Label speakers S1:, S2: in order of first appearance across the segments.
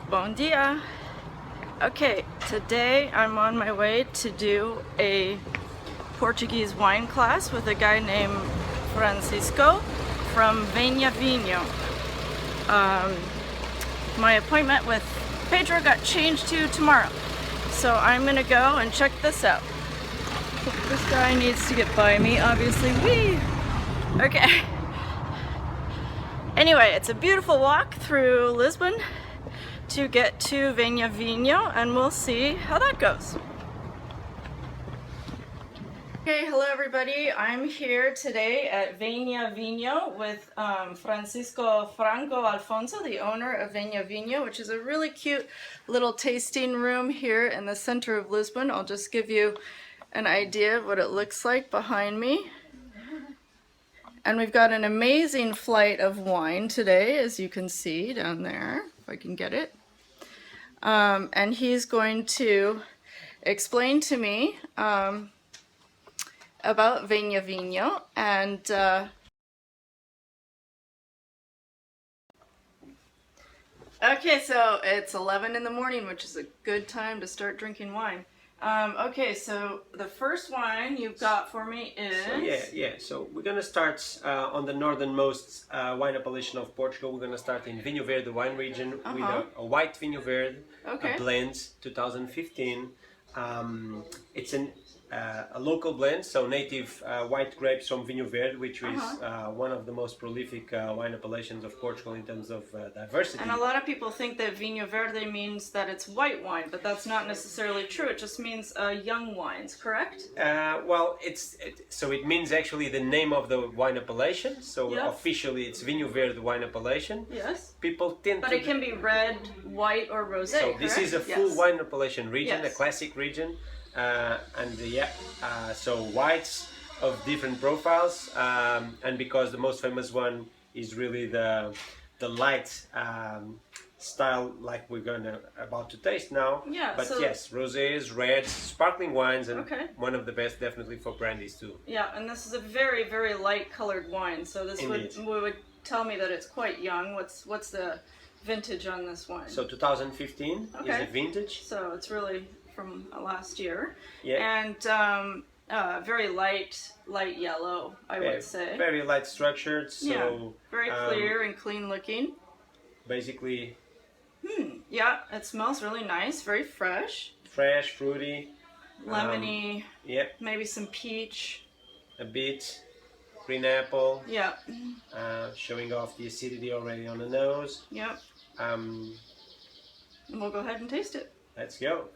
S1: Bom dia. Okay, today I'm on my way to do a Portuguese wine class with a guy named Francisco from Venha Vinho. My appointment with Pedro got changed to tomorrow, so I'm gonna go and check this out. This guy needs to get by me, obviously. Whee! Okay. Anyway, it's a beautiful walk through Lisbon to get to Venha Vinho, and we'll see how that goes. Okay, hello everybody. I'm here today at Venha Vinho with Francisco Franco Alfonso, the owner of Venha Vinho, which is a really cute little tasting room here in the center of Lisbon. I'll just give you an idea of what it looks like behind me. And we've got an amazing flight of wine today, as you can see down there, if I can get it. And he's going to explain to me about Venha Vinho. And okay, so it's 11 in the morning, which is a good time to start drinking wine. Okay, so the first wine you've got for me is...
S2: So we're gonna start on the northernmost wine appellation of Portugal. We're gonna start in Vinho Verde wine region with a white Vinho Verde, a blend, 2015. It's a local blend, so native white grapes from Vinho Verde, which is one of the most prolific wine appellations of Portugal in terms of diversity.
S1: And a lot of people think that Vinho Verde means that it's white wine, but that's not necessarily true. It just means young wines, correct?
S2: Well, it means actually the name of the wine appellation. So officially, it's Vinho Verde wine appellation.
S1: Yes.
S2: People tend
S1: But it can be red, white, or rosé.
S2: So
S1: correct?
S2: This is a full wine appellation region,
S1: Yes.
S2: a classic region. So whites of different profiles, and because the most famous one is really the light style, like we're about to taste now.
S1: Yeah.
S2: But yes, rosés, reds, sparkling wines, and one of the best definitely for brandies too.
S1: Yeah, and this is a very, very light colored wine. So this would tell me that it's quite young. What's the vintage on this wine?
S2: So 2015 is a vintage.
S1: So it's really from last year.
S2: Yeah.
S1: And very light yellow, I would say.
S2: Very light structured, so
S1: very clear and clean looking.
S2: Basically.
S1: Yeah, it smells really nice, very fresh.
S2: Fresh, fruity.
S1: Lemony. Maybe some peach.
S2: A bit. Green apple.
S1: Yeah.
S2: Showing off the acidity already on the nose.
S1: Yep. And we'll go ahead and taste it.
S2: Let's go.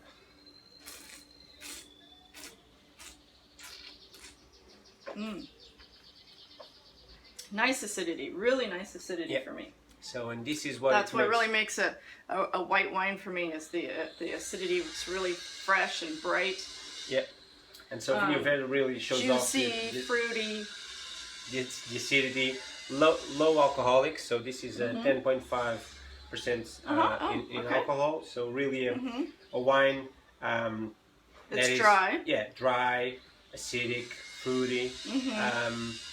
S1: Nice acidity, really nice acidity for me.
S2: So, and this is what
S1: that's what really makes a white wine for me, is the acidity. It's really fresh and bright.
S2: Yeah, and so Vinho Verde really shows off
S1: juicy, fruity.
S2: The acidity, low alcoholic. So this is 10.5% in alcohol. So really a wine.
S1: It's dry.
S2: Yeah, dry, acidic, fruity.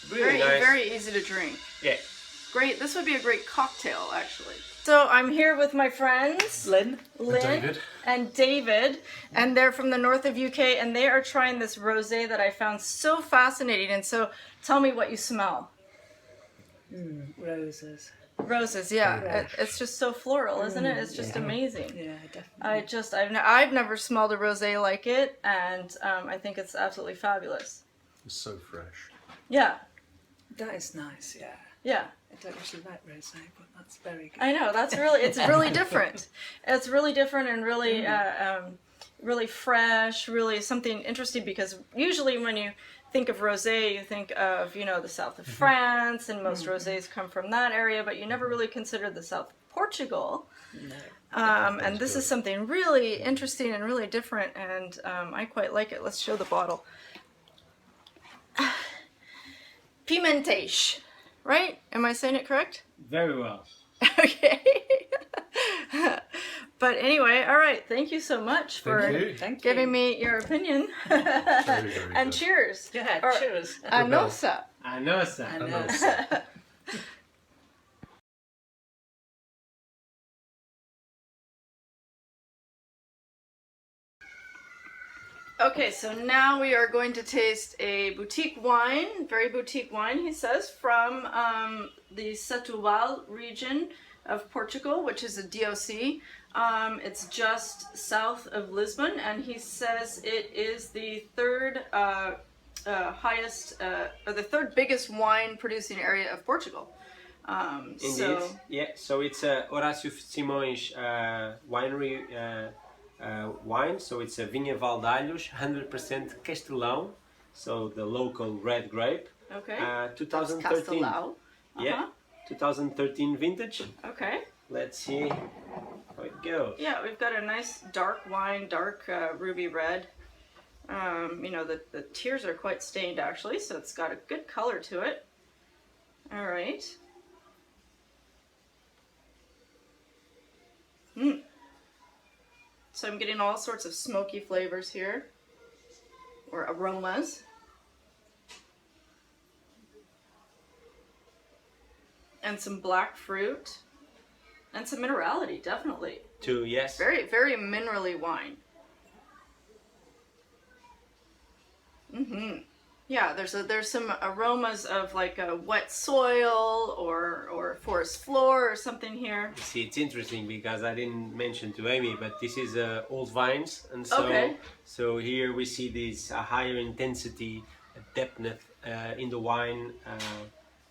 S1: Really
S2: nice.
S1: Very easy to drink.
S2: Yeah.
S1: Great. This would be a great cocktail, actually. So I'm here with my friends
S3: Lynn
S1: and David, and they're from the north of UK, and they are trying this rosé that I found so fascinating. And so, tell me what you smell.
S3: Roses.
S1: Roses, yeah. It's just so floral, isn't it? It's just amazing.
S3: Yeah, definitely.
S1: I've never smelled a rosé like it, and I think it's absolutely fabulous.
S4: It's so fresh.
S1: Yeah.
S3: That is nice, yeah.
S1: Yeah.
S3: I don't actually like rosé, but that's very good.
S1: I know, it's really different. It's really different and really, really fresh, really something interesting, because usually when you think of rosé, you think of, the south of France, and most rosés come from that area, but you never really consider the south of Portugal.
S3: No.
S1: And this is something really interesting and really different, and I quite like it. Let's show the bottle. Pimentage, right? Am I saying it correct?
S5: Very well.
S1: Okay. But anyway, all right. Thank you so much for giving me your opinion.
S4: Very
S1: and
S4: good.
S1: cheers.
S3: Yeah, cheers.
S1: A nossa.
S5: I know, sir.
S1: Okay, so now we are going to taste a boutique wine, very boutique wine, he says, from the Setúbal region of Portugal, which is a DOC. It's just south of Lisbon, and he says it is the third highest, or the third biggest wine producing area of Portugal.
S2: Indeed, yeah. So it's Horácio Simões winery wine. So it's a Vinha Valdalhos, 100% Castelão. So the local red grape.
S1: Okay.
S2: 2013.
S1: Castelão.
S2: Yeah. 2013 vintage.
S1: Okay.
S2: Let's see how it goes.
S1: Yeah, we've got a nice dark wine, dark ruby red. You know, the tears are quite stained actually, so it's got a good color to it. All right. So I'm getting all sorts of smoky flavors here, or aromas. And some black fruit. And some minerality, definitely.
S2: Two, yes.
S1: Very, very minerally wine. Yeah, there's some aromas of like a wet soil or forest floor or something here.
S2: You see, it's interesting because I didn't mention to Amy, but this is old vines, and so here we see this higher intensity, depthness in the wine,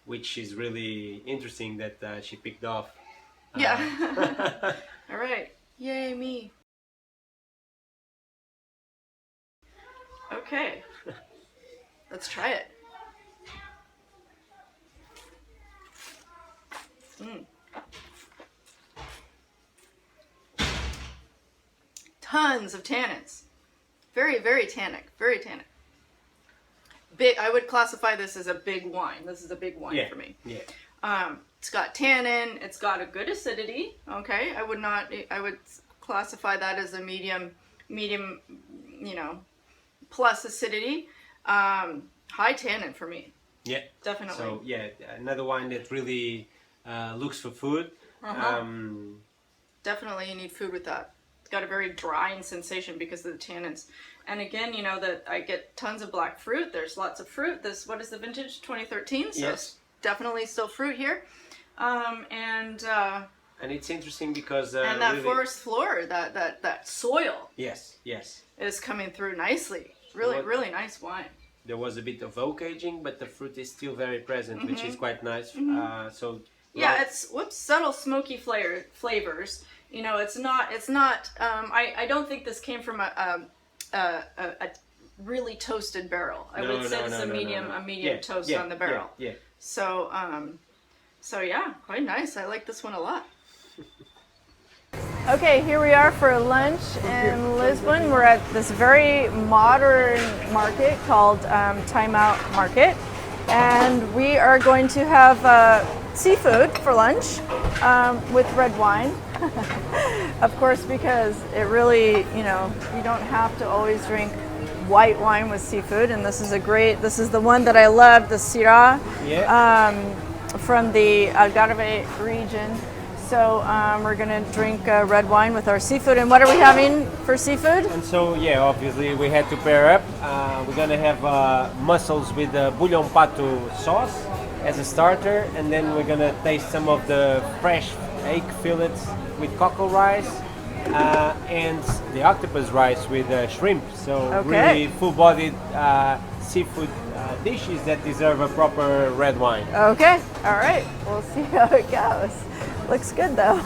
S2: which is really interesting that she picked off.
S1: Yeah. All right. Yay me. Okay. Let's try it. Tons of tannins. Very, very tannic. Very tannic. Big. I would classify this as a big wine. This is a big wine for me.
S2: Yeah.
S1: It's got tannin. It's got a good acidity. Okay. I would classify that as a medium, you know, plus acidity. High tannin for me.
S2: Yeah.
S1: Definitely.
S2: So yeah, another wine that really looks for food.
S1: Definitely you need food with that. It's got a very drying sensation because of the tannins. And again, you know that I get tons of black fruit. There's lots of fruit. This, what is the vintage? 2013. So
S2: yes.
S1: Definitely still fruit here. And
S2: it's interesting because
S1: and that
S2: really,
S1: forest floor, that soil.
S2: Yes. Yes.
S1: Is coming through nicely. Really nice wine.
S2: There was a bit of oak aging, but the fruit is still very present, which is quite nice. So
S1: yeah, it's subtle smoky flavors. You know, it's not. I don't think this came from a really toasted barrel. I would say it's a medium toast on the barrel.
S2: Yeah.
S1: So so yeah, quite nice. I like this one a lot. Okay, here we are for lunch in Lisbon. We're at this very modern market called Time Out Market, and we are going to have seafood for lunch with red wine. Of course, because it really, you know, you don't have to always drink white wine with seafood, and this is the one that I love, the Syrah, from the Algarve region. So we're gonna drink red wine with our seafood. And what are we having for seafood?
S2: And so yeah, obviously we had to pair up. We're gonna have mussels with bouillon pato sauce as a starter, and then we're gonna taste some of the fresh egg fillets with cockle rice and the octopus rice with shrimp. So really full-bodied seafood dishes that deserve a proper red wine.
S1: Okay, all right. We'll see how it goes. Looks good though.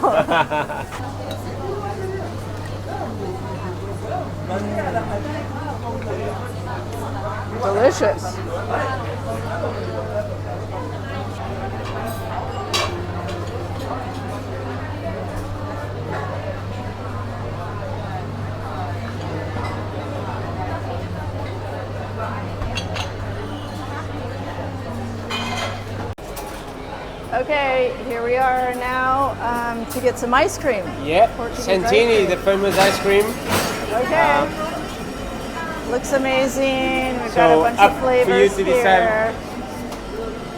S1: Delicious. Okay, here we are now to get some ice cream.
S2: Yeah,
S1: Portuguese
S2: Santini,
S1: ice cream.
S2: the famous ice cream.
S1: Okay. Looks amazing. We've got a bunch of flavors
S2: for you to
S1: here.
S2: decide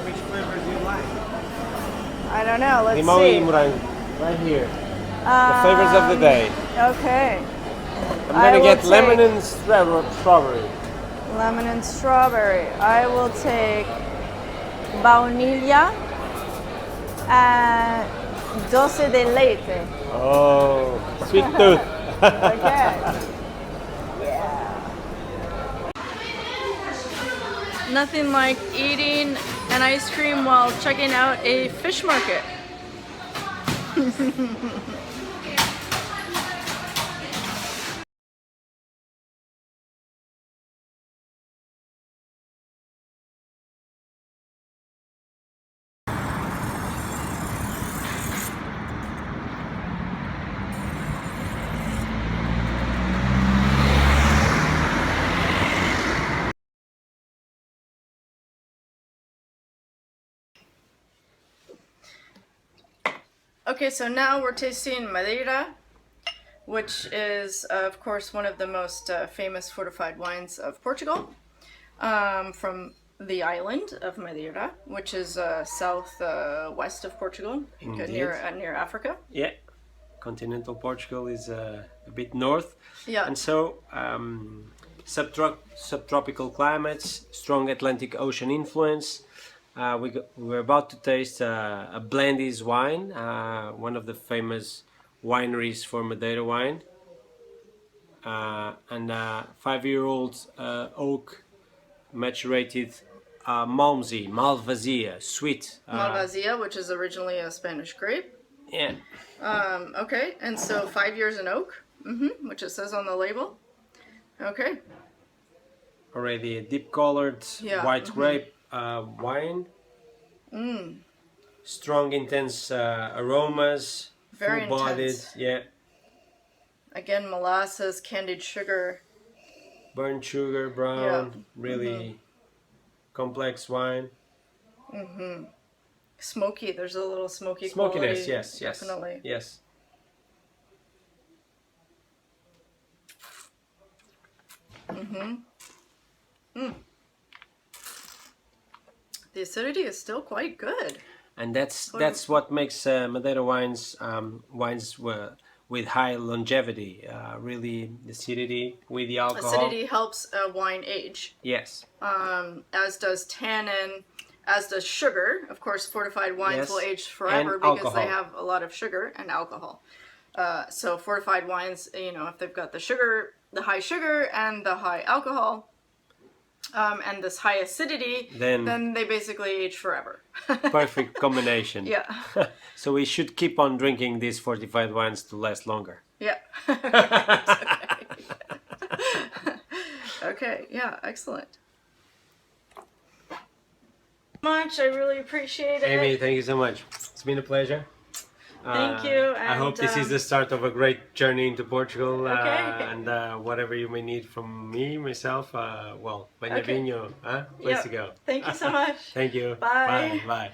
S2: which flavor do you like.
S1: I don't know. Let's
S2: Limão
S1: see.
S2: e morango, right here. The flavors of the day.
S1: Okay.
S2: I'm
S1: I
S2: gonna
S1: will
S2: get lemon
S1: take-
S2: and strawberry.
S1: Lemon and strawberry. I will take baunilha and dulce de leite.
S2: Oh, sweet tooth.
S1: Okay. Nothing like eating an ice cream while checking out a fish market. Okay, so now we're tasting Madeira, which is, of course, one of the most famous fortified wines of Portugal, from the island of Madeira, which is south-west of Portugal, near Africa.
S2: Yeah, continental Portugal is a bit north.
S1: Yeah.
S2: And so subtropical climates, strong Atlantic Ocean influence. We're about to taste a Blendies wine, one of the famous wineries for Madeira wine, and 5-year-old oak maturated Malvasia, sweet.
S1: Malvasia, which is originally a Spanish grape.
S2: Yeah.
S1: Okay, and so 5 years in oak, which it says on the label. Okay.
S2: Already a deep colored white grape wine. Strong, intense aromas.
S1: Very
S2: full-bodied.
S1: intense.
S2: Yeah.
S1: Again, molasses, candied sugar.
S2: Burnt sugar, brown. Really complex wine.
S1: Smoky. There's a little smoky
S2: Smokiness,
S1: quality.
S2: yes.
S1: Definitely.
S2: Yes.
S1: The acidity is still quite good.
S2: And that's what makes Madeira wines with high longevity. Really, the acidity with the alcohol.
S1: Acidity helps a wine age.
S2: Yes.
S1: As does tannin, as does sugar. Of course, fortified wines
S2: Yes.
S1: will age forever
S2: And
S1: because they
S2: alcohol.
S1: have a lot of sugar and alcohol. So fortified wines, if they've got the sugar, the high sugar and the high alcohol, and this high acidity, then they basically age forever.
S2: Perfect combination.
S1: Yeah.
S2: So we should keep on drinking these fortified wines to last longer.
S1: Yeah. Okay. Yeah. Excellent. Much. I really appreciate it.
S2: Amy, thank you so much. It's been a pleasure.
S1: Thank you.
S2: I hope this is the start of a great journey into Portugal.
S1: Okay.
S2: And whatever you may need from me, myself, Benha
S1: Okay.
S2: Vinho, place to go.
S1: Thank you so much.
S2: Thank you.
S1: Bye.
S2: Bye.